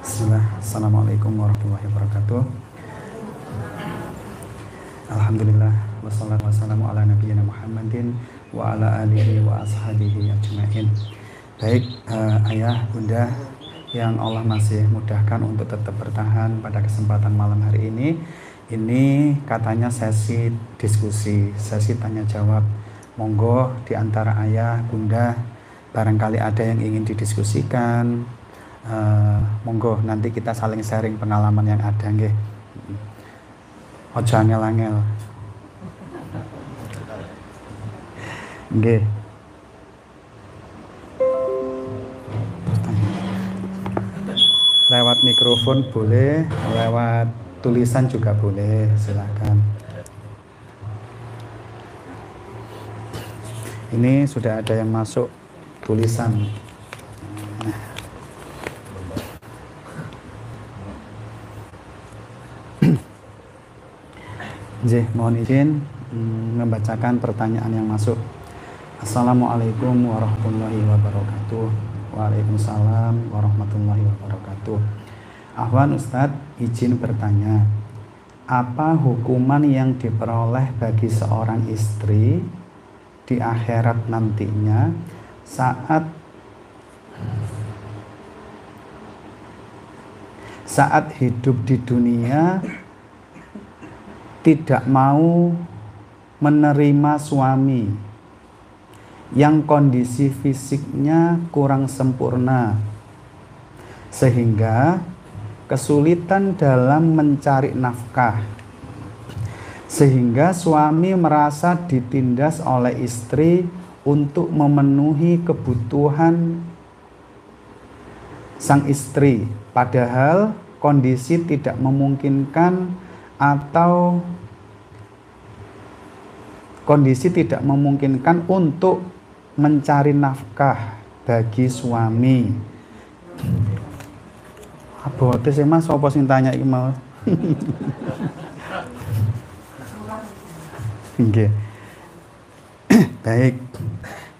Bismillah. Assalamualaikum warahmatullahi wabarakatuh. Alhamdulillah. Wassalatu wassalamu ala nabiyyina Muhammadin wa ala alihi wa ashabihi ajma'in. Baik, ayah, bunda yang Allah masih mudahkan untuk tetap bertahan pada kesempatan malam hari ini. Ini katanya sesi diskusi, sesi tanya jawab. Monggo di antara ayah, bunda, barangkali ada yang ingin didiskusikan. Monggo nanti kita saling sharing pengalaman yang ada nggih. Ojo angel-angel. Nggih. Lewat mikrofon boleh, lewat tulisan juga boleh, silakan. Ini sudah ada yang masuk tulisan. Mohon izin membacakan pertanyaan yang masuk. Assalamualaikum warahmatullahi wabarakatuh. Waalaikumsalam warahmatullahi wabarakatuh. Ahwan Ustadz, izin bertanya, apa hukuman yang diperoleh bagi seorang istri di akhirat nantinya saat hidup di dunia tidak mau menerima suami yang kondisi fisiknya kurang sempurna sehingga kesulitan dalam mencari nafkah, sehingga suami merasa ditindas oleh istri untuk memenuhi kebutuhan sang istri, padahal kondisi tidak memungkinkan atau kondisi tidak memungkinkan untuk mencari nafkah bagi suami. Abote sih Mas, apa sing tanya iki mau? Nggih. Baik.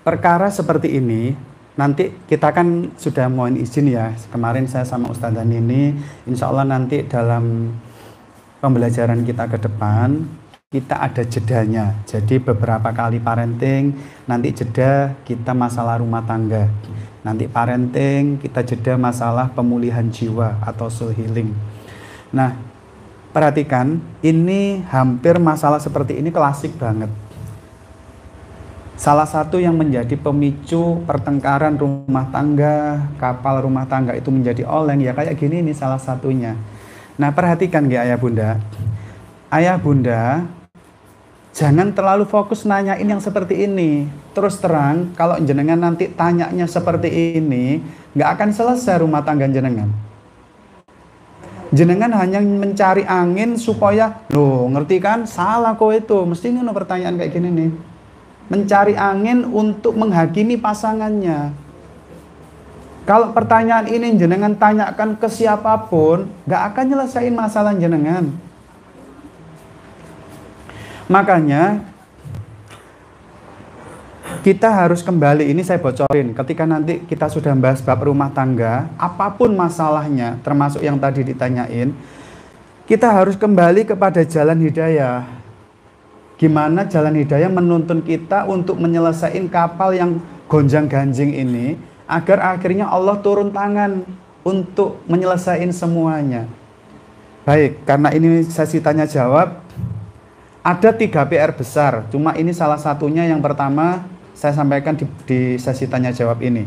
Perkara seperti ini nanti kita kan sudah mohon izin ya. Kemarin saya sama Ustazah Nini, insya Allah nanti dalam pembelajaran kita ke depan kita ada jedanya. Jadi beberapa kali parenting, nanti jeda kita masalah rumah tangga. Nanti parenting kita jeda masalah pemulihan jiwa atau soul healing. Nah, perhatikan, ini hampir masalah seperti ini klasik banget. Salah satu yang menjadi pemicu pertengkaran rumah tangga, kapal rumah tangga itu menjadi oleng, ya kayak gini nih salah satunya. Nah, perhatikan ya ayah bunda. Ayah bunda, jangan terlalu fokus nanyain yang seperti ini. Terus terang, kalau jenengan nanti tanyanya seperti ini, nggak akan selesai rumah tangga jenengan. Jenengan hanya mencari angin supaya, loh ngerti kan? Salah kok itu. Mesti ini pertanyaan kayak gini nih. Mencari angin untuk menghakimi pasangannya. Kalau pertanyaan ini jenengan tanyakan ke siapapun, gak akan nyelesain masalah jenengan. Makanya kita harus kembali, ini saya bocorin, ketika nanti kita sudah bahas bab rumah tangga, apapun masalahnya, termasuk yang tadi ditanyain, kita harus kembali kepada jalan hidayah. Gimana jalan hidayah menuntun kita untuk menyelesaikan kapal yang gonjang-ganjing ini, agar akhirnya Allah turun tangan untuk menyelesaikan semuanya. Baik, karena ini sesi tanya jawab, ada 3 PR besar. Cuma ini salah satunya yang pertama saya sampaikan di sesi tanya jawab ini.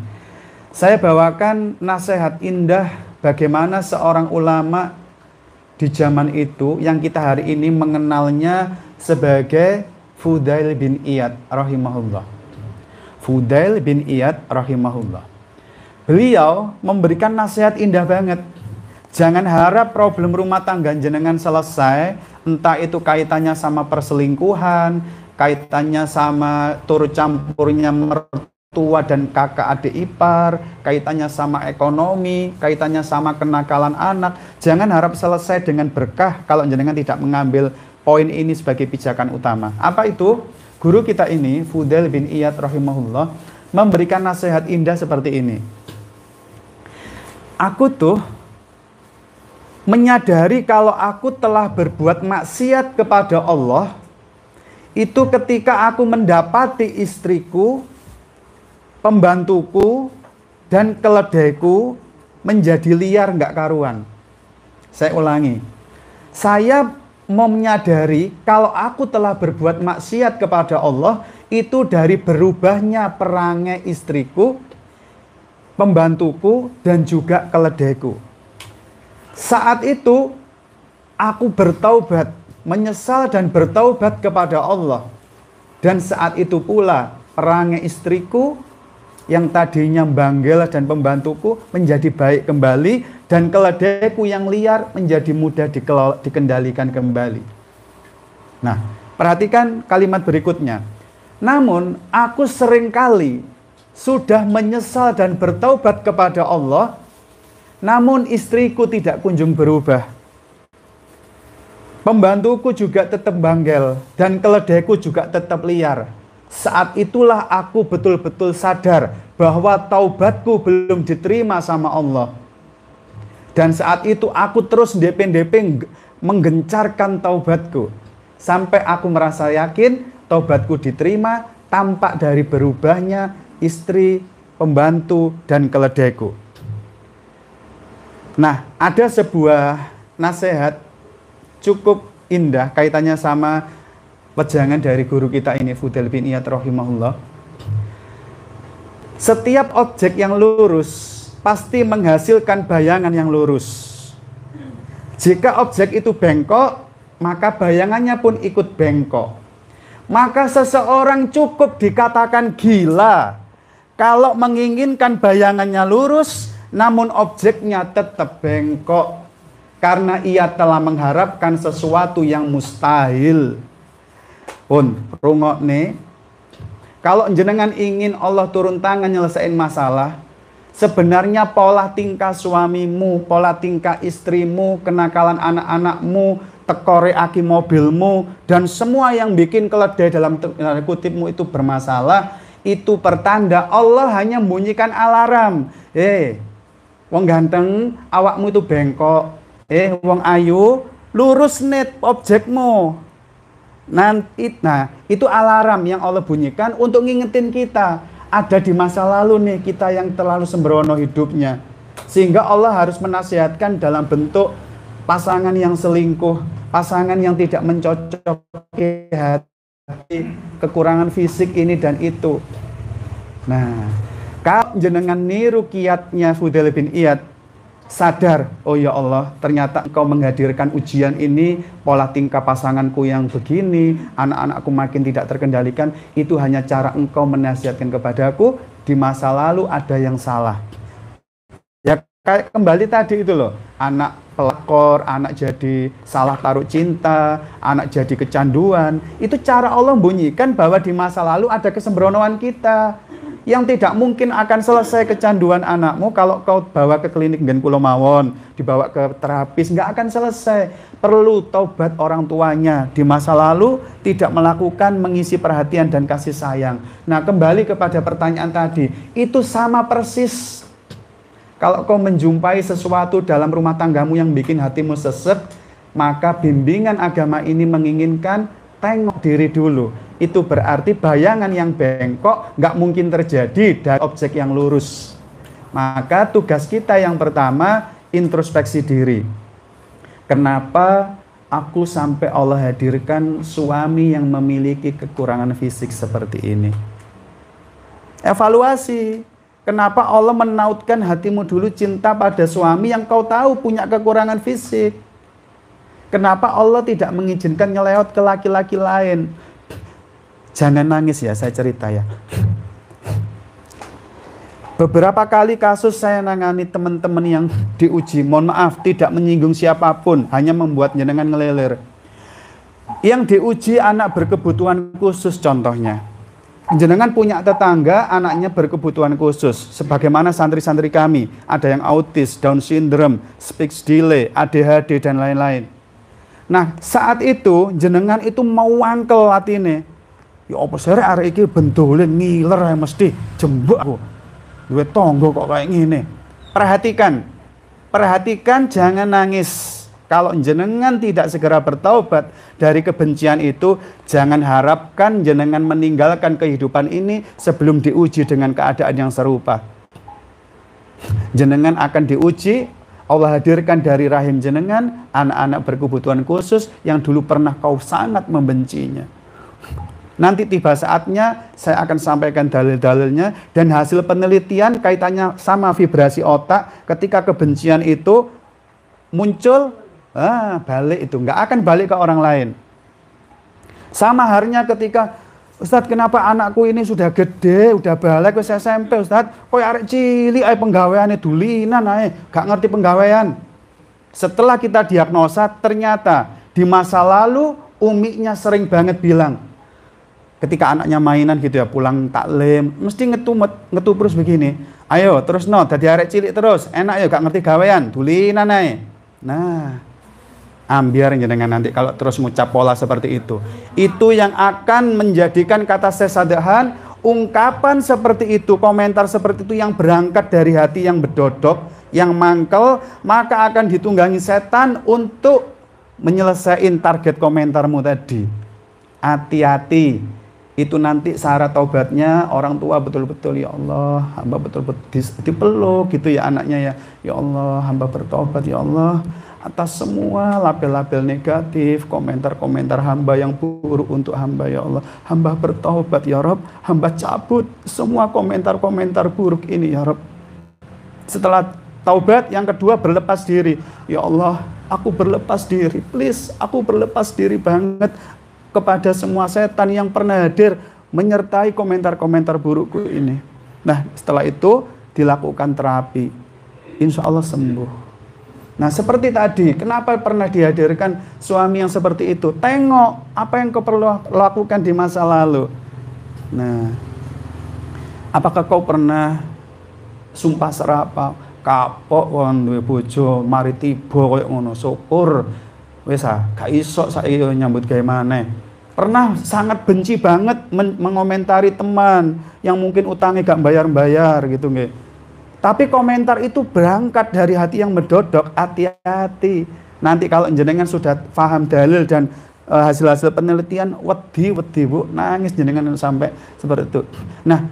Saya bawakan nasihat indah bagaimana seorang ulama di zaman itu yang kita hari ini mengenalnya sebagai Fudail bin Iyad rahimahullah. Fudail bin Iyad rahimahullah. Beliau memberikan nasihat indah banget. Jangan harap problem rumah tangga jenengan selesai, entah itu kaitannya sama perselingkuhan, kaitannya sama turut campurnya mertua dan kakak adik ipar, kaitannya sama ekonomi, kaitannya sama kenakalan anak. Jangan harap selesai dengan berkah kalau jenengan tidak mengambil poin ini sebagai pijakan utama. Apa itu? Guru kita ini, Fudail bin Iyad rahimahullah, memberikan nasihat indah seperti ini. Aku tuh Menyadari kalau aku telah berbuat maksiat kepada Allah, itu ketika aku mendapati istriku, pembantuku, dan keledaiku menjadi liar nggak karuan. Saya ulangi, saya mau menyadari kalau aku telah berbuat maksiat kepada Allah, itu dari berubahnya perangai istriku, pembantuku, dan juga keledaiku. Saat itu aku bertaubat, menyesal dan bertaubat kepada Allah. Dan saat itu pula perangai istriku yang tadinya banggel dan pembantuku menjadi baik kembali, dan keledaiku yang liar menjadi mudah dikendalikan kembali. Nah, perhatikan kalimat berikutnya. Namun aku seringkali sudah menyesal dan bertaubat kepada Allah, namun istriku tidak kunjung berubah. Pembantuku juga tetap banggel dan keledaiku juga tetap liar. Saat itulah aku betul-betul sadar bahwa taubatku belum diterima sama Allah. Dan saat itu aku terus DP menggencarkan taubatku. Sampai aku merasa yakin taubatku diterima, tampak dari berubahnya istri, pembantu, dan keledaiku. Nah, ada sebuah nasihat cukup indah kaitannya sama wejangan dari guru kita ini, Fudail bin Iyad rahimahullah. Setiap objek yang lurus pasti menghasilkan bayangan yang lurus. Jika objek itu bengkok, maka bayangannya pun ikut bengkok. Maka seseorang cukup dikatakan gila kalau menginginkan bayangannya lurus, namun objeknya tetap bengkok, karena ia telah mengharapkan sesuatu yang mustahil. Pun rungokne, kalau jenengan ingin Allah turun tangan nyelesain masalah, sebenarnya pola tingkah suamimu, pola tingkah istrimu, kenakalan anak-anakmu, tekore aki mobilmu, dan semua yang bikin keledai dalam kutipmu itu bermasalah, itu pertanda Allah hanya bunyikan alarm. Wong ganteng, awakmu itu bengkok. Wong ayu, lurus net objekmu. Nah, itu alarm yang Allah bunyikan untuk ngingetin kita. Ada di masa lalu nih kita yang terlalu sembrono hidupnya. Sehingga Allah harus menasihatkan dalam bentuk pasangan yang selingkuh, pasangan yang tidak mencocoki hati, kekurangan fisik ini dan itu. Nah, kalau jenengan niru kiatnya Fudail bin Iyad, sadar, oh ya Allah, ternyata Engkau menghadirkan ujian ini, pola tingkah pasanganku yang begini, anak-anakku makin tidak terkendalikan, itu hanya cara Engkau menasihatkan kepadaku, di masa lalu ada yang salah. Ya kayak kembali tadi itu loh, anak pelakor, anak jadi salah taruh cinta, anak jadi kecanduan. Itu cara Allah bunyikan bahwa di masa lalu ada kesembronoan kita yang tidak mungkin akan selesai. Kecanduan anakmu kalau kau bawa ke klinik Nggen Kula mawon, dibawa ke terapis, nggak akan selesai. Perlu taubat orang tuanya di masa lalu tidak melakukan mengisi perhatian dan kasih sayang. Nah, kembali kepada pertanyaan tadi, itu sama persis. Kalau kau menjumpai sesuatu dalam rumah tanggamu yang bikin hatimu sesek, maka bimbingan agama ini menginginkan tengok diri dulu. Itu berarti bayangan yang bengkok nggak mungkin terjadi dari objek yang lurus. Maka tugas kita yang pertama, introspeksi diri. Kenapa aku sampai Allah hadirkan suami yang memiliki kekurangan fisik seperti ini? Evaluasi. Kenapa Allah menautkan hatimu dulu cinta pada suami yang kau tahu punya kekurangan fisik? Kenapa Allah tidak mengizinkan nyelewat ke laki-laki lain? Jangan nangis ya, saya cerita ya. Beberapa kali kasus saya nangani teman-teman yang diuji, mohon maaf tidak menyinggung siapapun, hanya membuat jenengan ngeleler. Yang diuji anak berkebutuhan khusus contohnya. Jenengan punya tetangga anaknya berkebutuhan khusus, sebagaimana santri-santri kami, ada yang autis, Down syndrome, speech delay, ADHD dan lain-lain. Nah, saat itu jenengan itu mau wangkel atine. Ya apa sih arek iki bentole ngiler mesti jembek aku. Duwe tangga kok kayak ngene. Perhatikan. Perhatikan, jangan nangis. Kalau jenengan tidak segera bertaubat dari kebencian itu, jangan harapkan jenengan meninggalkan kehidupan ini sebelum diuji dengan keadaan yang serupa. Jenengan akan diuji, Allah hadirkan dari rahim jenengan anak-anak berkebutuhan khusus yang dulu pernah kau sangat membencinya. Nanti tiba saatnya saya akan sampaikan dalil-dalilnya, dan hasil penelitian kaitannya sama vibrasi otak. Ketika kebencian itu muncul, balik itu, nggak akan balik ke orang lain. Sama halnya ketika, Ustadz, kenapa anakku ini sudah gede, udah balik, wis SMP, Ustadz, kok arek cilik ae penggaweane dulinan ae, gak ngerti penggawean. Setelah kita diagnosa, ternyata di masa lalu umiknya sering banget bilang, ketika anaknya mainan gitu ya, pulang taklim, mesti ngetu terus begini, ayo terus no, dadi arek cilik terus, enak ya, gak ngerti gawean, dulinan ae. Nah, ambiar jenengan nanti kalau terus mengucap pola seperti itu yang akan menjadikan kata sesadahan, ungkapan seperti itu, komentar seperti itu yang berangkat dari hati yang bedodok, yang mangkel, maka akan ditunggangi setan untuk menyelesaikan target komentarmu tadi. Hati-hati, itu nanti syarat taubatnya orang tua betul-betul, ya Allah, hamba betul-betul dipeluk gitu ya anaknya ya, ya Allah, hamba bertobat ya Allah atas semua label-label negatif, komentar-komentar hamba yang buruk untuk hamba ya Allah. Hamba bertaubat ya Rabb, hamba cabut semua komentar-komentar buruk ini ya Rabb. Setelah taubat, yang kedua berlepas diri. Ya Allah, aku berlepas diri, please, aku berlepas diri banget kepada semua setan yang pernah hadir menyertai komentar-komentar burukku ini. Nah, setelah itu dilakukan terapi, insya Allah sembuh. Nah, seperti tadi, kenapa pernah dihadirkan suami yang seperti itu? Tengok apa yang kau perlu lakukan di masa lalu. Nah, apakah kau pernah sumpah serapah, kapok wong duwe bojo, mari tiba koyo ngono, syukur wis gak iso saiki nyambut gawe maneh. Pernah sangat benci banget mengomentari teman yang mungkin utangnya gak bayar-bayar gitu nggih. Tapi komentar itu berangkat dari hati yang mendodok. Hati-hati. Nanti kalau jenengan sudah paham dalil dan hasil-hasil penelitian, wedi Bu, nangis jenengan sampai seperti itu. Nah,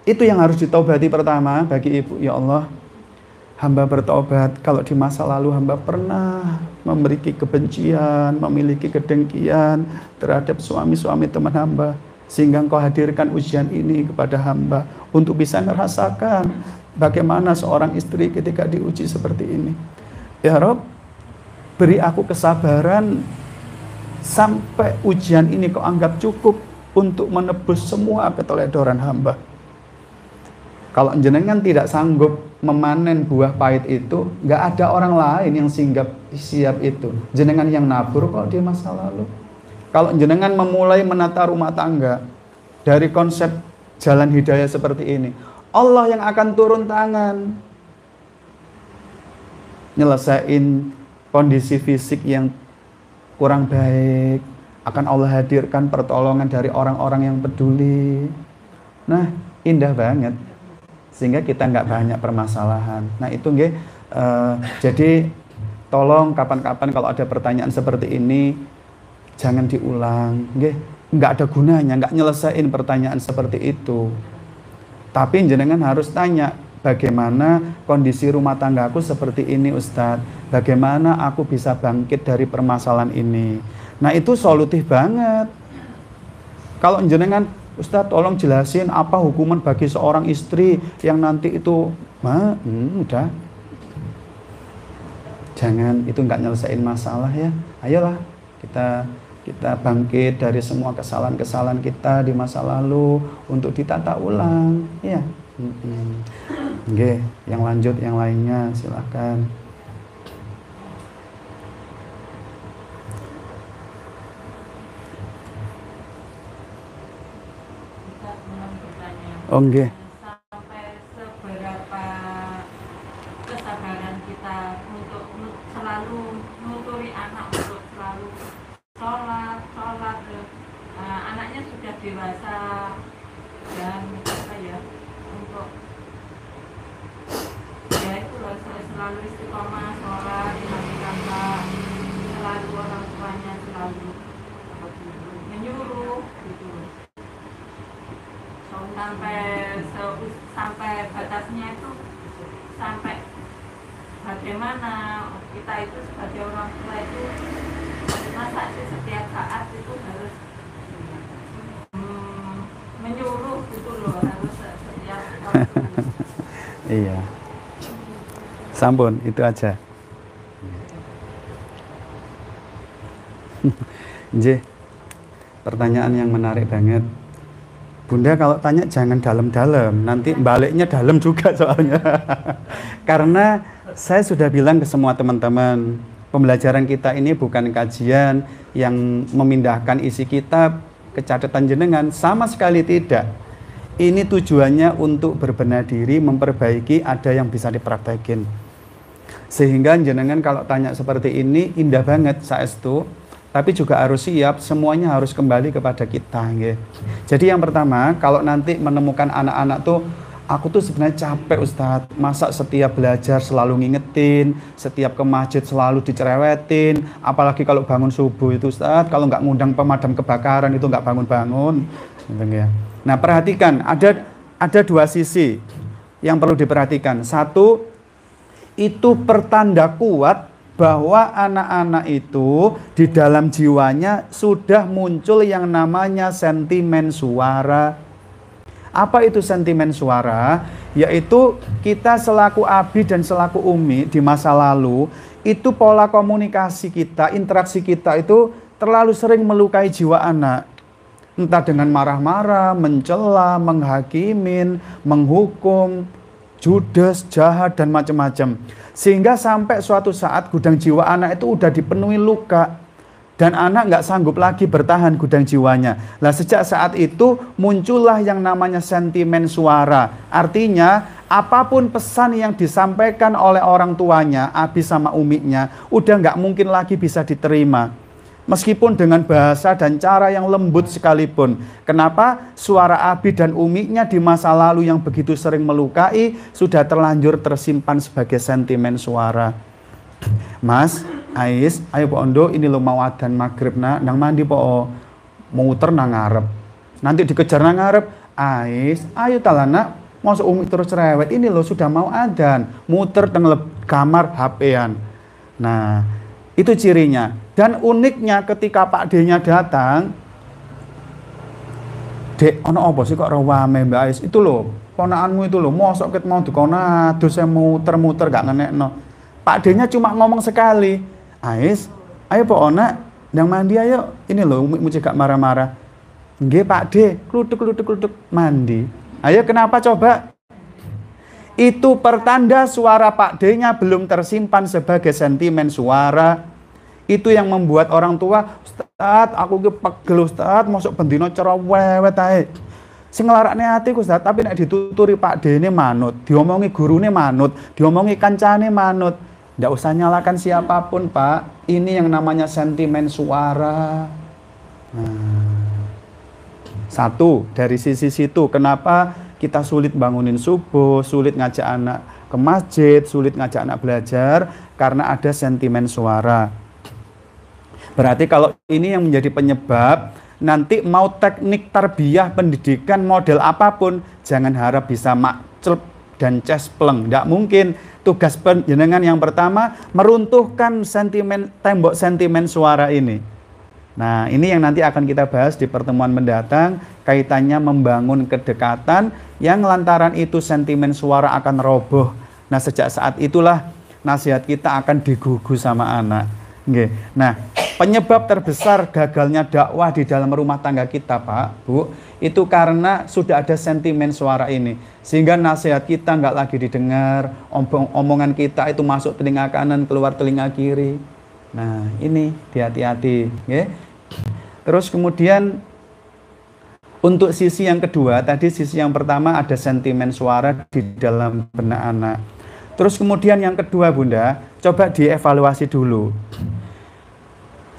itu yang harus ditaubati pertama bagi ibu. Ya Allah, hamba bertobat kalau di masa lalu hamba pernah memiliki kebencian, memiliki kedengkian terhadap suami-suami teman hamba, sehingga Engkau hadirkan ujian ini kepada hamba untuk bisa merasakan bagaimana seorang istri ketika diuji seperti ini. Ya Rob, beri aku kesabaran sampai ujian ini Kau anggap cukup untuk menebus semua keteledoran hamba. Kalau jenengan tidak sanggup memanen buah pahit itu, nggak ada orang lain yang siap itu. Jenengan yang nabur kalau di masa lalu. Kalau jenengan memulai menata rumah tangga dari konsep jalan hidayah seperti ini, Allah yang akan turun tangan nyelesain kondisi fisik yang kurang baik, akan Allah hadirkan pertolongan dari orang-orang yang peduli. Nah, indah banget, sehingga kita nggak banyak permasalahan. Nah itu nggih, jadi tolong kapan-kapan kalau ada pertanyaan seperti ini jangan diulang, nggih, nggak ada gunanya, nggak nyelesain pertanyaan seperti itu. Tapi jenengan harus tanya, bagaimana kondisi rumah tanggaku seperti ini Ustadz? Bagaimana aku bisa bangkit dari permasalahan ini? Nah itu solutif banget. Kalau jenengan, Ustadz tolong jelasin apa hukuman bagi seorang istri yang nanti itu, udah. Jangan, itu nggak nyelesain masalah ya. Ayolah kita bangkit dari semua kesalahan-kesalahan kita di masa lalu untuk ditata ulang, ya. Oke, yang lanjut yang lainnya silakan. Oke. Sampai seberapa kesabaran kita untuk selalu nuturi anak, untuk selalu sholat anaknya sudah dewasa dan apa ya, untuk ya itu loh, selalu selalu istiqomah sholat dimandikan Pak, selalu orang tuanya selalu menyuruh gitu sampai batasnya itu sampai bagaimana kita itu sebagai orang tua itu masa sih setiap saat itu harus menyuruh gitu loh, harus setiap waktu. Iya. Sampun, itu aja. Nggih. Pertanyaan yang menarik banget. Bunda kalau tanya jangan dalam-dalam, nanti baliknya dalam juga soalnya. Karena saya sudah bilang ke semua teman-teman, pembelajaran kita ini bukan kajian yang memindahkan isi kitab ke catatan jenengan, sama sekali tidak. Ini tujuannya untuk berbenah diri, memperbaiki, ada yang bisa dipraktekin. Sehingga jenengan kalau tanya seperti ini indah banget saestu, tapi juga harus siap, semuanya harus kembali kepada kita. Nge. Jadi yang pertama, kalau nanti menemukan anak-anak tuh, aku tuh sebenarnya capek Ustadz, masa setiap belajar selalu ngingetin, setiap ke masjid selalu dicerewetin, apalagi kalau bangun subuh itu Ustadz, kalau nggak ngundang pemadam kebakaran itu nggak bangun-bangun. Nah perhatikan, ada dua sisi yang perlu diperhatikan. Satu, itu pertanda kuat bahwa anak-anak itu di dalam jiwanya sudah muncul yang namanya sentimen suara. Apa itu sentimen suara? Yaitu kita selaku abi dan selaku umi di masa lalu, itu pola komunikasi kita, interaksi kita itu terlalu sering melukai jiwa anak. Entah dengan marah-marah, mencela, menghakimin, menghukum, judes, jahat, dan macam-macam. Sehingga sampai suatu saat gudang jiwa anak itu udah dipenuhi luka. Dan anak nggak sanggup lagi bertahan gudang jiwanya. Nah sejak saat itu muncullah yang namanya sentimen suara. Artinya apapun pesan yang disampaikan oleh orang tuanya, abi sama umiknya, udah nggak mungkin lagi bisa diterima. Meskipun dengan bahasa dan cara yang lembut sekalipun. Kenapa? Suara abi dan umiknya di masa lalu yang begitu sering melukai sudah terlanjur tersimpan sebagai sentimen suara. Mas, Ais, ayo Pak Ondo, ini lo mau adzan maghrib nang mandi po, muter nang ngarep. Nanti dikejar nang ngarep, Ais, ayo talana, masuk umi terus cerewet. Ini lo sudah mau adzan, muter teng kamar HP-an. Nah, itu cirinya. Dan uniknya ketika Pak D-nya datang, Dek, ono apa sih kok rawame Mbak Ais? Itu loh, ponakanmu itu loh, mosok ket mau dikona, dosa muter-muter gak ngenekno. Pak D-nya cuma ngomong sekali, Ais, ayo Pak Ona, yang mandi ayo. Ini loh, umikmu gak marah-marah. Nggih Pak D, klutuk, mandi. Ayo kenapa coba? Itu pertanda suara Pak D-nya belum tersimpan sebagai sentimen suara. Itu yang membuat orang tua, Ustadz, aku ki pegel Ustadz, masuk bendino cerewet ae. Sing nglarakne atiku Ustadz, tapi nek dituturi Pak D-ne manut, diomongi gurune manut, diomongi kancane manut. Ndak usah nyalakan siapapun, Pak. Ini yang namanya sentimen suara. Nah, satu, dari sisi situ, kenapa kita sulit bangunin subuh, sulit ngajak anak ke masjid, sulit ngajak anak belajar, karena ada sentimen suara. Berarti kalau ini yang menjadi penyebab, nanti mau teknik tarbiyah pendidikan model apapun, jangan harap bisa makclep dan cespleng. Tidak mungkin. Tugas penjenengan yang pertama, meruntuhkan tembok sentimen suara ini. Nah, ini yang nanti akan kita bahas di pertemuan mendatang, kaitannya membangun kedekatan, yang lantaran itu sentimen suara akan roboh. Nah, sejak saat itulah nasihat kita akan digugu sama anak. Nggih. Nah, penyebab terbesar gagalnya dakwah di dalam rumah tangga kita, Pak, Bu, itu karena sudah ada sentimen suara ini. Sehingga nasihat kita nggak lagi didengar, omongan kita itu masuk telinga kanan, keluar telinga kiri. Nah, ini hati-hati. Ya. Terus kemudian, untuk sisi yang kedua, tadi sisi yang pertama ada sentimen suara di dalam benak anak. Terus kemudian yang kedua, Bunda, coba dievaluasi dulu.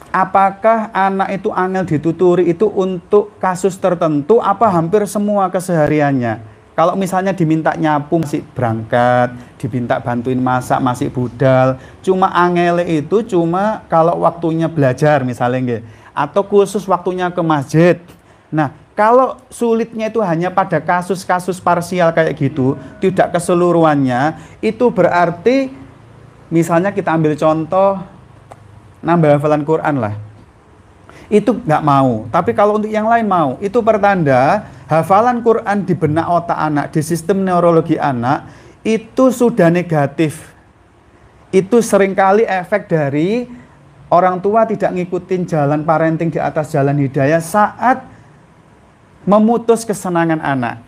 Apakah anak itu angel dituturi itu untuk kasus tertentu apa hampir semua kesehariannya? Kalau misalnya diminta nyapu masih berangkat, diminta bantuin masak masih budal. Cuma angele itu cuma kalau waktunya belajar misalnya nggih, atau khusus waktunya ke masjid. Nah, kalau sulitnya itu hanya pada kasus-kasus parsial kayak gitu, tidak keseluruhannya, itu berarti misalnya kita ambil contoh nambah hafalan Quran lah. Itu nggak mau, tapi kalau untuk yang lain mau. Itu pertanda hafalan Quran di benak otak anak, di sistem neurologi anak itu sudah negatif. Itu seringkali efek dari orang tua tidak ngikutin jalan parenting di atas jalan hidayah saat memutus kesenangan anak.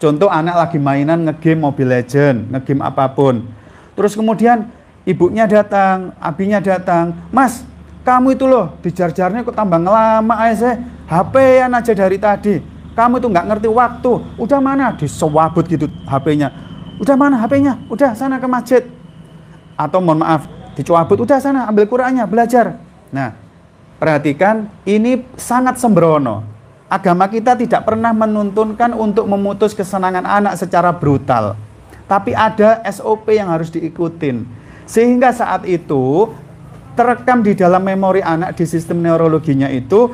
Contoh anak lagi mainan ngegame Mobile Legend, ngegame apapun. Terus kemudian ibunya datang, abinya datang, "Mas, kamu itu loh di jar-jarnya kok tambah ngelama aja, HP-an aja dari tadi. Kamu itu nggak ngerti waktu. Udah mana?" Disewabut gitu HP-nya. "Udah mana HP-nya? Udah sana ke masjid." Atau mohon maaf, dicabut, "Udah sana ambil Qur'annya, belajar." Nah, perhatikan, ini sangat sembrono. Agama kita tidak pernah menuntunkan untuk memutus kesenangan anak secara brutal. Tapi ada SOP yang harus diikutin. Sehingga saat itu terekam di dalam memori anak di sistem neurologinya itu,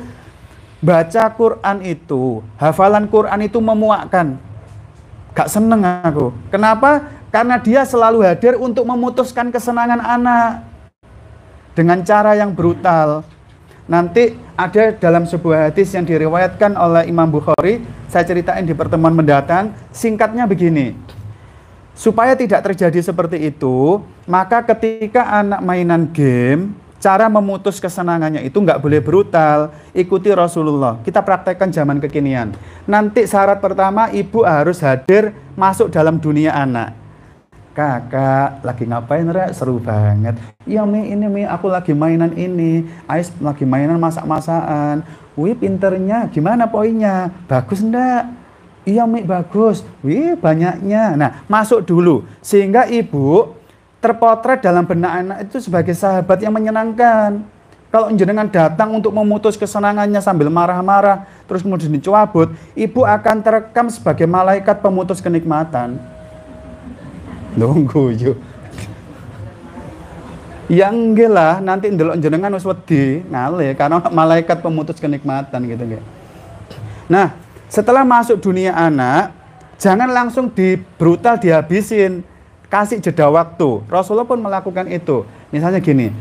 baca Quran itu, hafalan Quran itu memuakkan. Gak seneng aku. Kenapa? Karena dia selalu hadir untuk memutuskan kesenangan anak dengan cara yang brutal. Nanti ada dalam sebuah hadis yang diriwayatkan oleh Imam Bukhari, saya ceritain di pertemuan mendatang, singkatnya begini. Supaya tidak terjadi seperti itu, maka ketika anak mainan game, cara memutus kesenangannya itu nggak boleh brutal. Ikuti Rasulullah. Kita praktekkan zaman kekinian. Nanti syarat pertama, ibu harus hadir masuk dalam dunia anak. "Kakak, lagi ngapain, Rek? Seru banget." "Iya, Mi, ini Mi, aku lagi mainan ini. Ais lagi mainan masak-masakan." "Wih, pinternya. Gimana poinnya? Bagus enggak?" "Iya, Mi, bagus." "Wih, banyaknya." Nah, masuk dulu. Sehingga ibu terpotret dalam benak anak itu sebagai sahabat yang menyenangkan. Kalau jenengan datang untuk memutus kesenangannya sambil marah-marah, terus kemudian dicabut, ibu akan terekam sebagai malaikat pemutus kenikmatan. Nunggu yuk. Ya enggak lah, nanti ndelok jenengan wis wedi ngale karena malaikat pemutus kenikmatan gitu nggih. Nah, setelah masuk dunia anak, jangan langsung brutal dihabisin. Kasih jeda waktu. Rasulullah pun melakukan itu. Misalnya gini,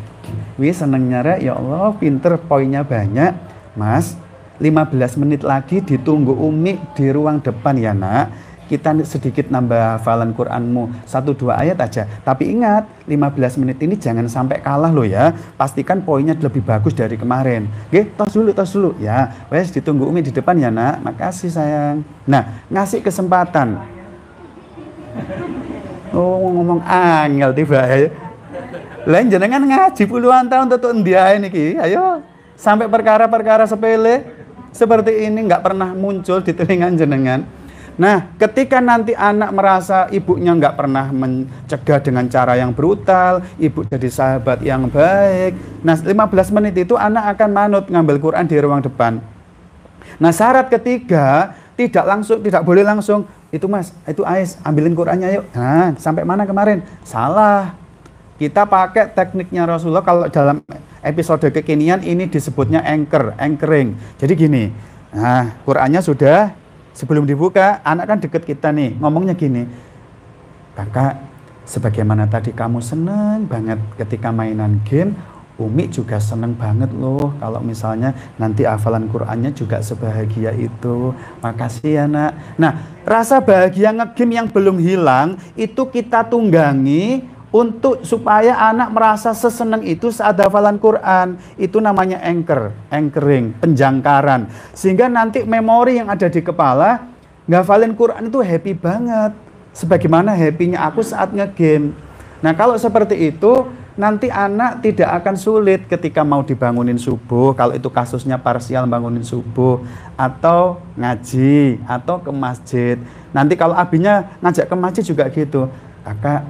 "Wih, senengnya, Rek, ya Allah, pinter, poinnya banyak. Mas, 15 menit lagi ditunggu Umi di ruang depan ya, Nak. Kita sedikit nambah hafalan Qur'anmu, 1-2 ayat aja. Tapi ingat, 15 menit ini jangan sampai kalah loh ya. Pastikan poinnya lebih bagus dari kemarin. Oke, tos dulu. Ya, wes ditunggu Umi di depan ya, Nak. Makasih sayang." Nah, ngasih kesempatan. Oh, ngomong angel tiba ya. Lain jenengan ngaji puluhan tahun tuh ndiae niki. Ayo, sampai perkara-perkara sepele seperti ini nggak pernah muncul di telinga jenengan. Nah, ketika nanti anak merasa ibunya nggak pernah mencegah dengan cara yang brutal, ibu jadi sahabat yang baik. Nah, 15 menit itu anak akan manut ngambil Quran di ruang depan. Nah, syarat ketiga, tidak boleh langsung, "Itu Mas, itu Ais, ambilin Qurannya yuk." Nah, sampai mana kemarin? Salah. Kita pakai tekniknya Rasulullah. Kalau dalam episode kekinian ini disebutnya anchoring. Jadi gini, nah Qurannya sudah, sebelum dibuka, anak kan deket kita nih, ngomongnya gini, "Kakak, sebagaimana tadi kamu seneng banget ketika mainan game, Umi juga seneng banget loh kalau misalnya nanti hafalan Qur'annya juga sebahagia itu. Makasih ya, Nak." Nah, rasa bahagia ngegame yang belum hilang itu kita tunggangi untuk supaya anak merasa seseneng itu saat hafalan Quran. Itu namanya anchoring, penjangkaran. Sehingga nanti memori yang ada di kepala, ngafalin Quran itu happy banget. Sebagaimana happy-nya aku saat ngegame. Nah, kalau seperti itu, nanti anak tidak akan sulit ketika mau dibangunin subuh. Kalau itu kasusnya parsial bangunin subuh, atau ngaji, atau ke masjid. Nanti kalau abinya ngajak ke masjid juga gitu. "Kakak,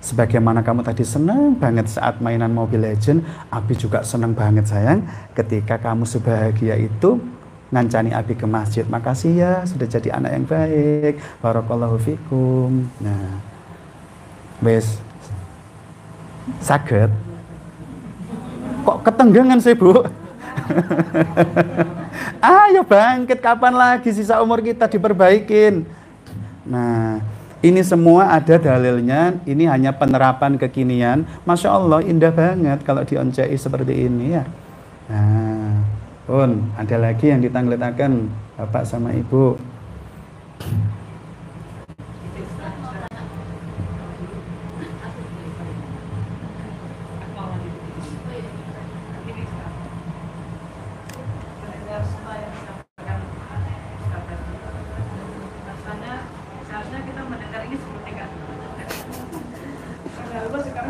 sebagaimana kamu tadi senang banget saat mainan Mobile Legend, Abi juga senang banget sayang ketika kamu sebahagia itu ngancani abi ke masjid. Makasih ya sudah jadi anak yang baik. Barakallahu fikum. Nah, wes saged. Kok ketenggangan sih, Bu? Ayo bangkit, kapan lagi sisa umur kita diperbaikin. Nah, ini semua ada dalilnya, ini hanya penerapan kekinian. Masya Allah, indah banget kalau dioncei seperti ini ya. Nah, pun ada lagi yang ditanggletakan Bapak sama Ibu.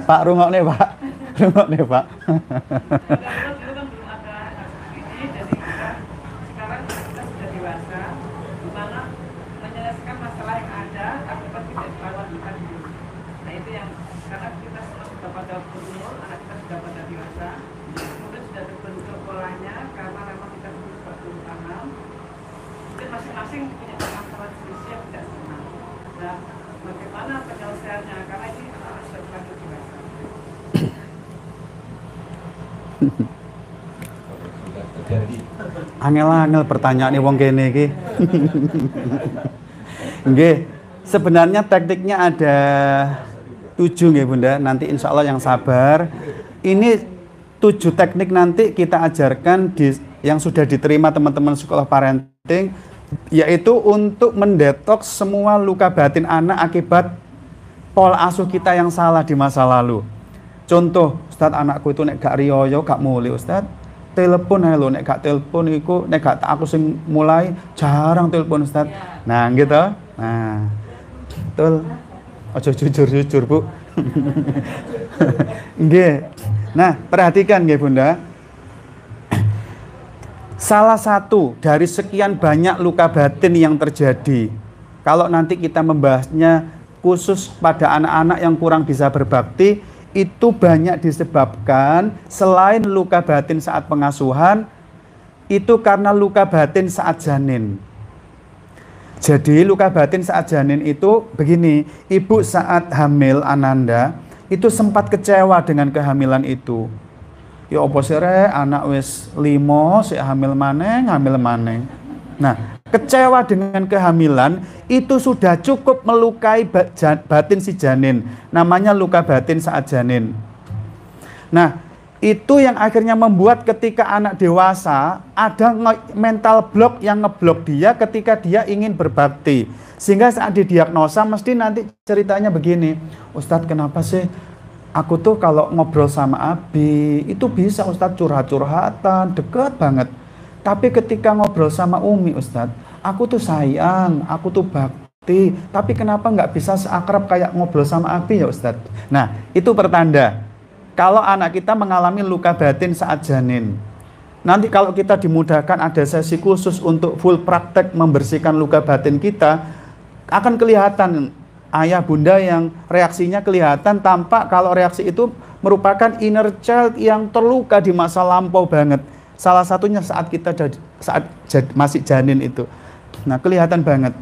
Pak, rungokne Pak, rungokne Pak. Sekarang kita sudah dewasa, dimana menyelesaikan masalah yang ada, akibat tidak dilakukan dulu. Nah itu yang karena kita semua sudah pada berumur, anak kita sudah pada dewasa, kemudian sudah terbentuk polanya karena memang kita belum berumur tanam. Mungkin masing-masing punya masalah selisih yang tidak senang. Nah, bagaimana penyelesaiannya? Karena ini anak sudah terlanjur dewasa. Angel-angel pertanyaan wong kene iki. Nggih, sebenarnya tekniknya ada 7 nggih Bunda. Nanti insya Allah yang sabar. Ini 7 teknik nanti kita ajarkan yang sudah diterima teman-teman sekolah parenting, yaitu untuk mendetoks semua luka batin anak akibat pola asuh kita yang salah di masa lalu. Contoh, Ustadz, anakku itu nek gak riyoyo, gak muli Ustadz, telepon ae lho, nek gak telepon iku, nek gak aku sing mulai jarang telepon Ustadz. Nah, gitu. Nah, betul. Ojo jujur-jujur, Bu. Nggih. Nah, perhatikan nggih Bunda. Salah satu dari sekian banyak luka batin yang terjadi, kalau nanti kita membahasnya khusus pada anak-anak yang kurang bisa berbakti, itu banyak disebabkan selain luka batin saat pengasuhan, itu karena luka batin saat janin. Jadi luka batin saat janin itu begini, ibu saat hamil Ananda itu sempat kecewa dengan kehamilan itu. Ya apa sih rek, anak wis 5 sik hamil maneng. Nah, kecewa dengan kehamilan itu sudah cukup melukai batin si janin. Namanya luka batin saat janin. Nah, itu yang akhirnya membuat ketika anak dewasa ada mental block yang ngeblok dia ketika dia ingin berbakti. Sehingga saat didiagnosa mesti nanti ceritanya begini, Ustadz kenapa sih aku tuh kalau ngobrol sama Abi itu bisa Ustadz curhat-curhatan, deket banget. Tapi ketika ngobrol sama Umi Ustadz, aku tuh sayang, aku tuh bakti. Tapi kenapa nggak bisa seakrab kayak ngobrol sama Abi ya Ustadz? Nah, itu pertanda kalau anak kita mengalami luka batin saat janin. Nanti kalau kita dimudahkan ada sesi khusus untuk full praktek membersihkan luka batin kita, akan kelihatan ayah bunda yang reaksinya kelihatan tampak kalau reaksi itu merupakan inner child yang terluka di masa lampau banget. Salah satunya saat kita masih janin itu. Nah, kelihatan banget.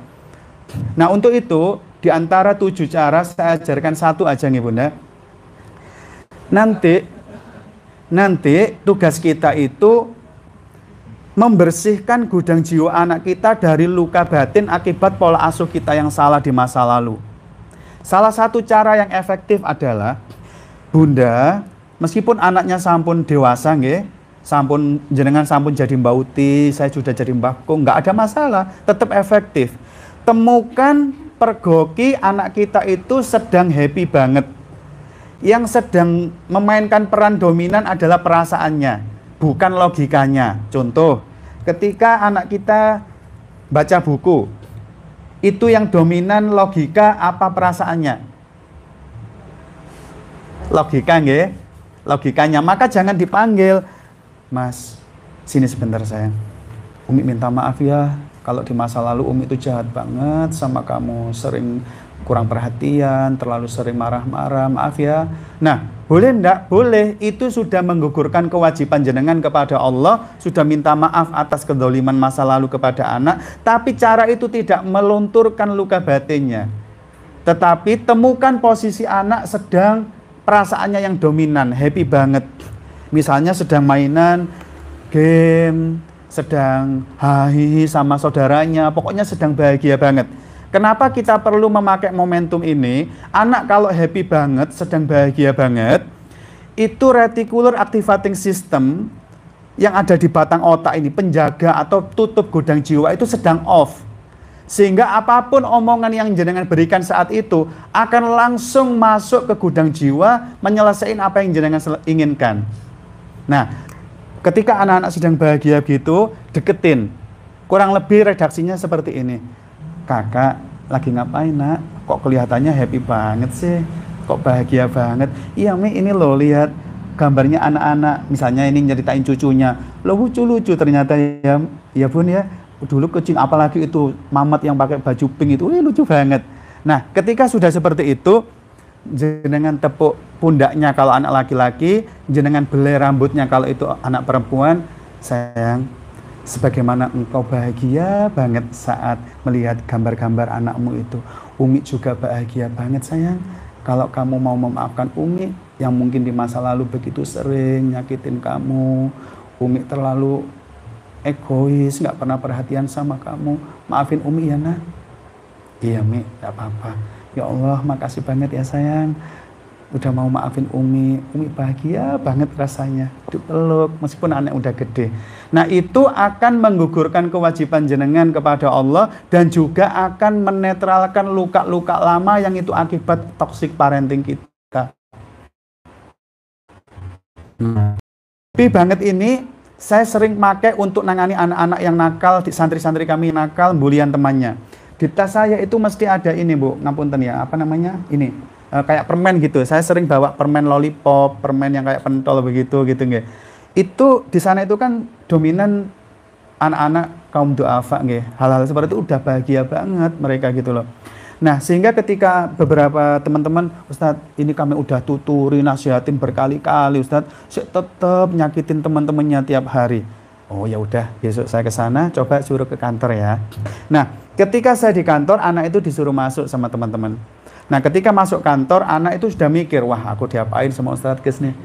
Nah, untuk itu di antara 7 cara saya ajarkan 1 aja nih Bunda. Nanti tugas kita itu membersihkan gudang jiwa anak kita dari luka batin akibat pola asuh kita yang salah di masa lalu. Salah satu cara yang efektif adalah Bunda, meskipun anaknya sampun dewasa nggih, jenengan sampun jadi mbauti, saya sudah jadi mbahku, nggak ada masalah, tetap efektif. Temukan, pergoki anak kita itu sedang happy banget. Yang sedang memainkan peran dominan adalah perasaannya, bukan logikanya. Contoh, ketika anak kita baca buku, itu yang dominan logika apa perasaannya? Logika nggih? Logikanya. Maka jangan dipanggil, Mas, sini sebentar sayang. Umi minta maaf ya, kalau di masa lalu Umi itu jahat banget sama kamu, sering kurang perhatian, terlalu sering marah-marah, maaf ya. Nah, boleh enggak? Boleh. Itu sudah menggugurkan kewajiban jenengan kepada Allah, sudah minta maaf atas kedoliman masa lalu kepada anak, tapi cara itu tidak melunturkan luka batinnya. Tetapi temukan posisi anak sedang perasaannya yang dominan, happy banget. Misalnya sedang mainan, game, sedang hahihi sama saudaranya, pokoknya sedang bahagia banget. Kenapa kita perlu memakai momentum ini? Anak kalau happy banget, sedang bahagia banget, itu reticular activating system yang ada di batang otak ini, penjaga atau tutup gudang jiwa itu sedang off. Sehingga apapun omongan yang jenengan berikan saat itu akan langsung masuk ke gudang jiwa, menyelesaikan apa yang jenengan inginkan. Nah, ketika anak-anak sedang bahagia gitu, deketin. Kurang lebih redaksinya seperti ini. Kakak, lagi ngapain nak? Kok kelihatannya happy banget sih? Kok bahagia banget? Iya Mi, ini loh lihat gambarnya anak-anak. Misalnya ini nyeritain cucunya. Loh lucu-lucu ternyata ya. Ya Bun ya, dulu kucing apalagi itu Mamat yang pakai baju pink itu. Lucu banget. Nah, ketika sudah seperti itu, jenengan tepuk pundaknya kalau anak laki-laki, jenengan belai rambutnya kalau itu anak perempuan. Sayang, sebagaimana engkau bahagia banget saat melihat gambar-gambar anakmu itu, Umi juga bahagia banget sayang. Kalau kamu mau memaafkan Umi yang mungkin di masa lalu begitu sering nyakitin kamu, Umi terlalu egois, nggak pernah perhatian sama kamu, maafin Umi ya nak. Iya Mi, nggak apa-apa. Ya Allah, makasih banget ya sayang, udah mau maafin Umi. Umi bahagia banget rasanya dipeluk meskipun anak udah gede. Nah, itu akan menggugurkan kewajiban jenengan kepada Allah dan juga akan menetralkan luka-luka lama yang itu akibat toxic parenting kita. Tapi banget ini saya sering pakai untuk nangani anak-anak yang nakal, di santri-santri kami nakal, bulian temannya. Di tas saya itu mesti ada ini Bu, ngapunten ya, apa namanya ini, kayak permen gitu. Saya sering bawa permen lollipop, permen yang kayak pentol begitu gitu nggih. Itu di sana itu kan dominan anak-anak kaum duafa nggih. Hal-hal seperti itu udah bahagia banget mereka gitu loh. Nah, sehingga ketika beberapa teman-teman, Ustadz, ini kami udah tuturi, nasihatin berkali-kali, Ustadz, saya tetap nyakitin teman-temannya tiap hari. Oh ya udah, besok saya ke sana, coba suruh ke kantor ya. Nah, ketika saya di kantor, anak itu disuruh masuk sama teman-teman. Nah, ketika masuk kantor, anak itu sudah mikir, wah aku diapain sama Ustadz Kes nih?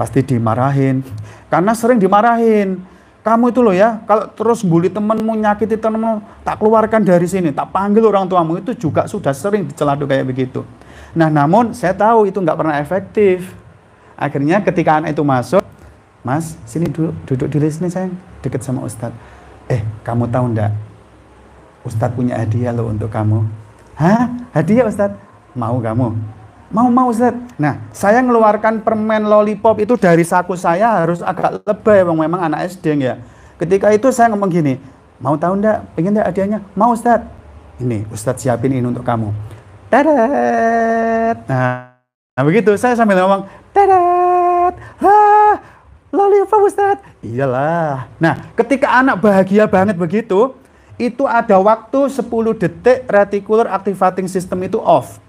Pasti dimarahin. Karena sering dimarahin. Kamu itu loh ya, kalau terus bully temenmu, nyakiti temenmu, tak keluarkan dari sini, tak panggil orang tuamu, itu juga sudah sering diceladu kayak begitu. Nah, namun saya tahu itu nggak pernah efektif. Akhirnya ketika anak itu masuk, Mas, sini duduk di sini sayang, deket sama Ustadz. Kamu tahu enggak? Ustadz punya hadiah loh untuk kamu. Hah? Hadiah Ustadz? Mau kamu? Mau Ustadz. Nah, saya ngeluarkan permen lollipop itu dari saku saya harus agak lebay, memang anak SD ya. Ketika itu saya ngomong gini, mau tahu enggak? Pengen enggak hadiahnya? Mau Ustadz. Ini Ustadz siapin ini untuk kamu. Tadat. Nah begitu saya sambil ngomong, tadat. Lollipop Ustadz. Iyalah. Nah, ketika anak bahagia banget begitu, itu ada waktu 10 detik reticular activating system itu off.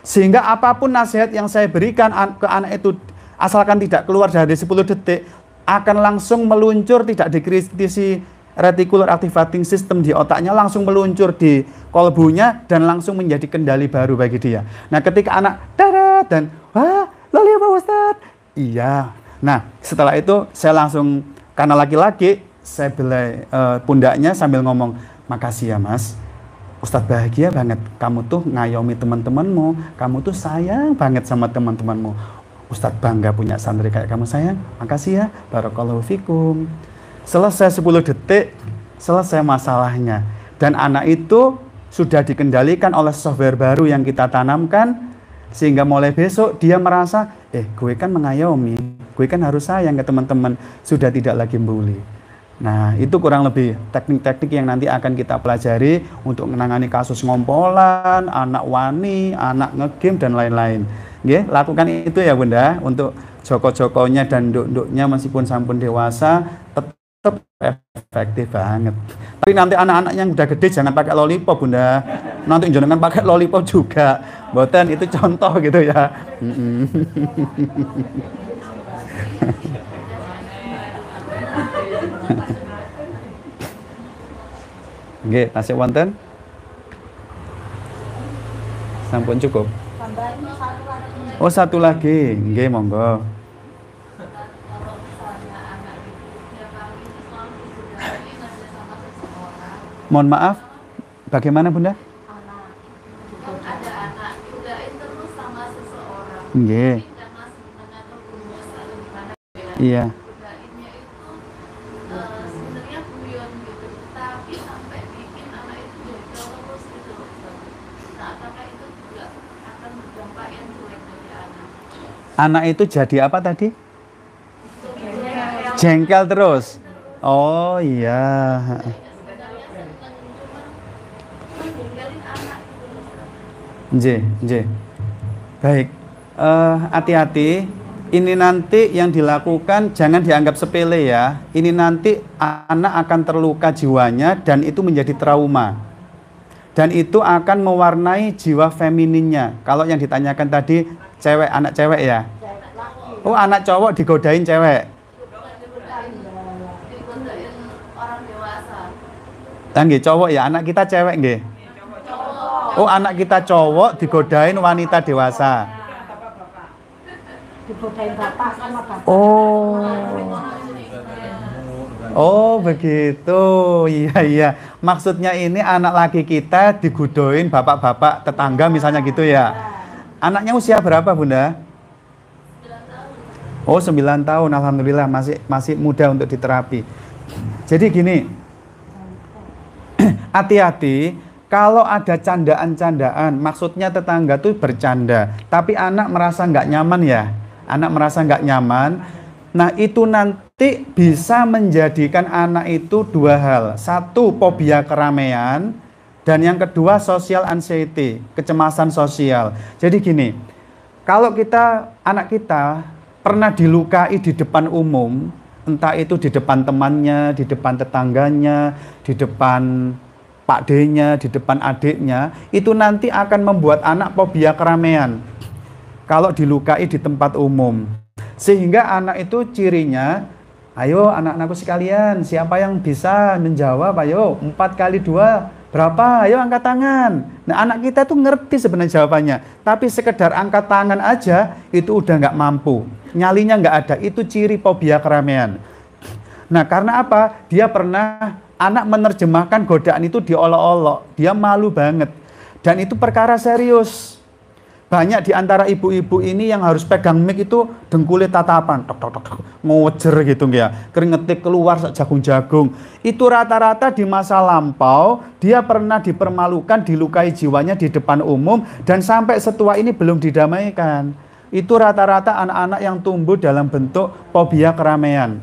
Sehingga apapun nasihat yang saya berikan ke anak itu, asalkan tidak keluar dari 10 detik, akan langsung meluncur, tidak dikritisi reticular activating system di otaknya, langsung meluncur di kolbunya dan langsung menjadi kendali baru bagi dia. Nah, ketika anak darat dan wah, lalu apa Ustadz? Iya. Nah, setelah itu saya langsung, karena laki-laki, saya belai pundaknya sambil ngomong, makasih ya Mas. Ustadz bahagia banget, kamu tuh ngayomi teman-temanmu, kamu tuh sayang banget sama teman-temanmu. Ustadz bangga punya santri kayak kamu sayang, makasih ya, barakallahu fikum. Selesai 10 detik, selesai masalahnya. Dan anak itu sudah dikendalikan oleh software baru yang kita tanamkan, sehingga mulai besok dia merasa, gue kan mengayomi, gue kan harus sayang ke teman-teman, sudah tidak lagi bully. Nah, itu kurang lebih teknik-teknik yang nanti akan kita pelajari untuk menangani kasus ngompolan, anak wani, anak ngegame, dan lain-lain. Lakukan itu ya Bunda, untuk joko-jokonya dan nduk-nduknya meskipun sampun dewasa, tetap tetap efektif banget. Tapi nanti anak-anak yang udah gede jangan pakai lollipop Bunda. Nanti jangan pakai lollipop juga. Boten itu contoh gitu ya. Nggih, tasih wonten? Sampun cukup. Oh, satu lagi. Nggih, monggo. Mohon maaf, bagaimana Bunda? Ada anak digodain terus sama seseorang. Nggih. Iya. Godainnya itu sebenarnya guyon gitu, tapi sampai bikin anak itu jadi terus gitu loh. Nah, apakah itu juga akan berdampak yang jelek bagi anak? Anak itu jadi apa tadi? Jengkel terus. Oh iya. Nggih. Baik. Hati-hati. Ini nanti yang dilakukan jangan dianggap sepele ya. Ini nanti anak akan terluka jiwanya dan itu menjadi trauma. Dan itu akan mewarnai jiwa femininnya. Kalau yang ditanyakan tadi cewek, anak cewek ya. Oh, anak cowok digodain cewek. Digodain orang dewasa. Nggih, cowok ya, anak kita cewek nggih. Oh, anak kita cowok digodain wanita dewasa. Digodain bapak sama bapak. Oh, begitu. Iya. Maksudnya ini anak laki kita digodain bapak-bapak tetangga misalnya gitu ya. Anaknya usia berapa, Bunda? 9 tahun. Oh, 9 tahun. Alhamdulillah masih muda untuk diterapi. Jadi gini. Hati-hati. Kalau ada candaan-candaan, maksudnya tetangga tuh bercanda, tapi anak merasa nggak nyaman ya, anak merasa nggak nyaman. Nah itu nanti bisa menjadikan anak itu dua hal, satu fobia keramaian, dan yang kedua social anxiety, kecemasan sosial. Jadi gini, kalau anak kita pernah dilukai di depan umum, entah itu di depan temannya, di depan tetangganya, di depan Pak D-nya, di depan adiknya, itu nanti akan membuat anak fobia keramaian kalau dilukai di tempat umum. Sehingga anak itu cirinya, ayo anak-anakku sekalian, siapa yang bisa menjawab, ayo 4 kali 2 berapa, ayo angkat tangan. Nah anak kita tuh ngerti sebenarnya jawabannya, tapi sekedar angkat tangan aja itu udah nggak mampu, nyalinya nggak ada, itu ciri fobia keramaian. Nah karena apa? Dia pernah anak menerjemahkan godaan itu diolok-olok, dia malu banget. Dan itu perkara serius. Banyak di antara ibu-ibu ini yang harus pegang mic itu dengkulnya tatapan, tok, ngojer gitu ya. Keringetik keluar jagung-jagung. Itu rata-rata di masa lampau, dia pernah dipermalukan, dilukai jiwanya di depan umum, dan sampai setua ini belum didamaikan. Itu rata-rata anak-anak yang tumbuh dalam bentuk fobia keramaian.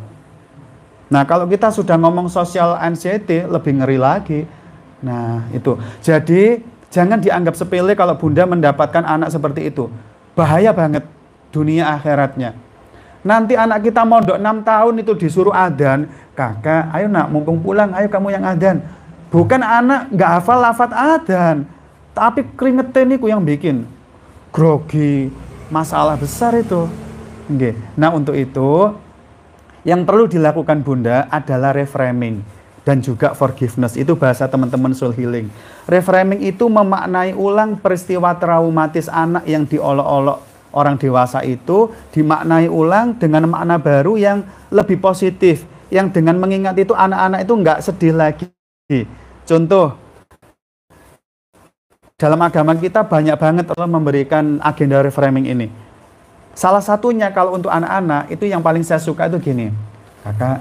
Nah, kalau kita sudah ngomong social anxiety, lebih ngeri lagi. Nah, itu. Jadi, jangan dianggap sepele kalau Bunda mendapatkan anak seperti itu. Bahaya banget dunia akhiratnya. Nanti anak kita mondok 6 tahun itu disuruh adzan. Kakak, ayo nak, mumpung pulang, ayo kamu yang adzan. Bukan anak nggak hafal lafaz adzan, tapi keringetan itu yang bikin grogi, masalah besar itu. Oke. Nah, untuk itu yang perlu dilakukan Bunda adalah reframing dan juga forgiveness. Itu bahasa teman-teman soul healing. Reframing itu memaknai ulang peristiwa traumatis anak yang diolok-olok orang dewasa itu, dimaknai ulang dengan makna baru yang lebih positif, yang dengan mengingat itu anak-anak itu nggak sedih lagi. Contoh, dalam agama kita banyak banget Allah memberikan agenda reframing ini. Salah satunya kalau untuk anak-anak itu yang paling saya suka itu gini. Kakak,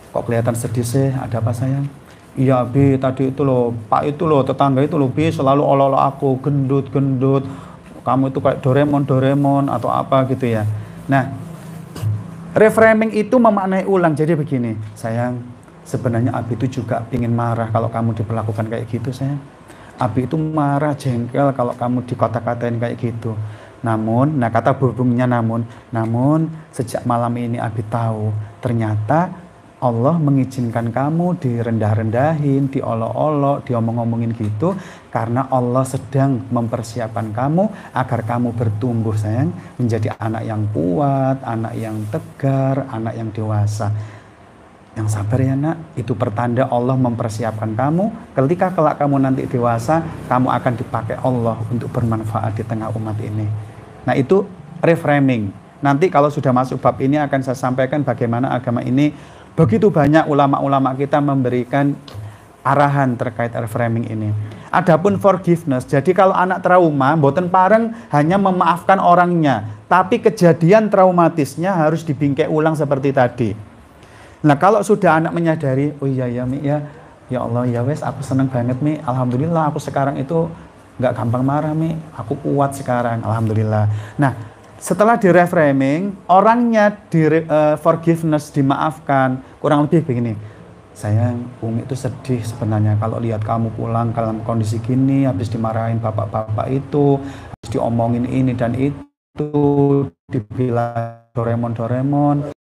kok kelihatan sedih sih? Ada apa sayang? Iya Bi, tadi itu loh, Pak itu loh, tetangga itu loh Bi, selalu olok-olok aku, gendut-gendut. Kamu itu kayak Doraemon atau apa gitu ya. Nah, reframing itu memaknai ulang. Jadi begini, sayang, sebenarnya Abi itu juga ingin marah kalau kamu diperlakukan kayak gitu sayang. Abi itu marah, jengkel kalau kamu dikata-katain kayak gitu. Namun, nah kata berhubungnya namun sejak malam ini Abi tahu ternyata Allah mengizinkan kamu direndah-rendahin, diolok-olok, diomong-omongin gitu karena Allah sedang mempersiapkan kamu agar kamu bertumbuh sayang menjadi anak yang kuat, anak yang tegar, anak yang dewasa. Yang sabar ya nak, itu pertanda Allah mempersiapkan kamu. Ketika kelak kamu nanti dewasa, kamu akan dipakai Allah untuk bermanfaat di tengah umat ini. Nah itu reframing. Nanti kalau sudah masuk bab ini akan saya sampaikan bagaimana agama ini begitu banyak ulama-ulama kita memberikan arahan terkait reframing ini. Adapun forgiveness, jadi kalau anak trauma, mboten pareng hanya memaafkan orangnya, tapi kejadian traumatisnya harus dibingkai ulang seperti tadi. Nah kalau sudah anak menyadari, oh iya ya Mi ya Allah ya wes aku seneng banget Mi, alhamdulillah aku sekarang itu nggak gampang marah Mi, aku kuat sekarang, alhamdulillah. Nah setelah di reframing, orangnya di forgiveness, dimaafkan, kurang lebih begini, sayang Umi itu sedih sebenarnya kalau lihat kamu pulang dalam kondisi gini, habis dimarahin bapak-bapak itu, habis diomongin ini dan itu, dibilang Doraemon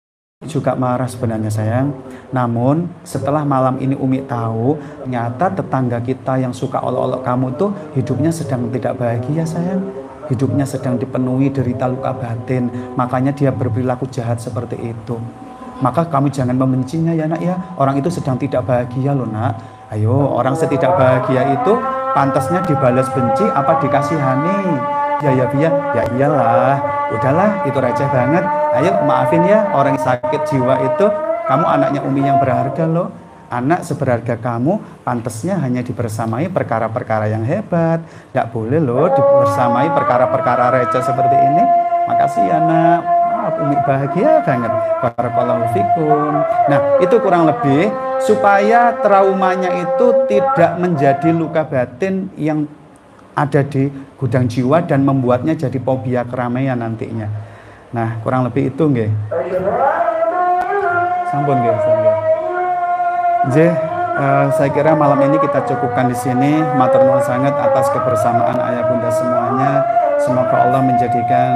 juga marah sebenarnya sayang. Namun setelah malam ini Umi tahu ternyata tetangga kita yang suka olok-olok kamu tuh hidupnya sedang tidak bahagia sayang, hidupnya sedang dipenuhi derita luka batin, makanya dia berperilaku jahat seperti itu. Maka kamu jangan membencinya ya nak ya, orang itu sedang tidak bahagia loh nak. Ayo, orang setidak bahagia itu pantasnya dibalas benci apa dikasihani? Ya iyalah, udahlah itu receh banget. Ayo maafin ya, orang sakit jiwa itu, kamu anaknya Umi yang berharga loh. Anak seberharga kamu, pantasnya hanya dibersamai perkara-perkara yang hebat. Tidak boleh loh dibersamai perkara-perkara receh seperti ini. Makasih ya nak, Umi bahagia banget. Barakallahu fikum. Nah itu kurang lebih supaya traumanya itu tidak menjadi luka batin yang ada di gudang jiwa dan membuatnya jadi fobia keramaian nantinya. Nah, kurang lebih itu nggih. Sampun nggih, saya kira malam ini kita cukupkan di sini. Matur nuwun sangat atas kebersamaan ayah bunda semuanya. Semoga Allah menjadikan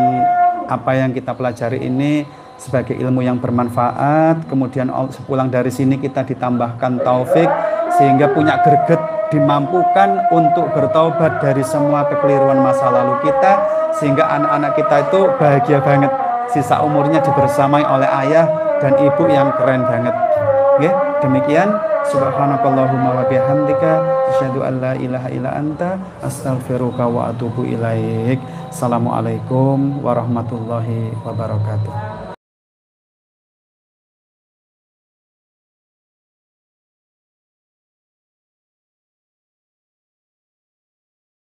apa yang kita pelajari ini sebagai ilmu yang bermanfaat. Kemudian sepulang dari sini kita ditambahkan taufik sehingga punya greget, dimampukan untuk bertaubat dari semua kekeliruan masa lalu kita, sehingga anak-anak kita itu bahagia banget sisa umurnya dibersamai oleh ayah dan ibu yang keren banget. Oke, demikian. Subhanakallahumma wa bihamdika asyhadu an la ilaha illa anta astaghfiruka wa atubu ilaik. Assalamualaikum warahmatullahi wabarakatuh.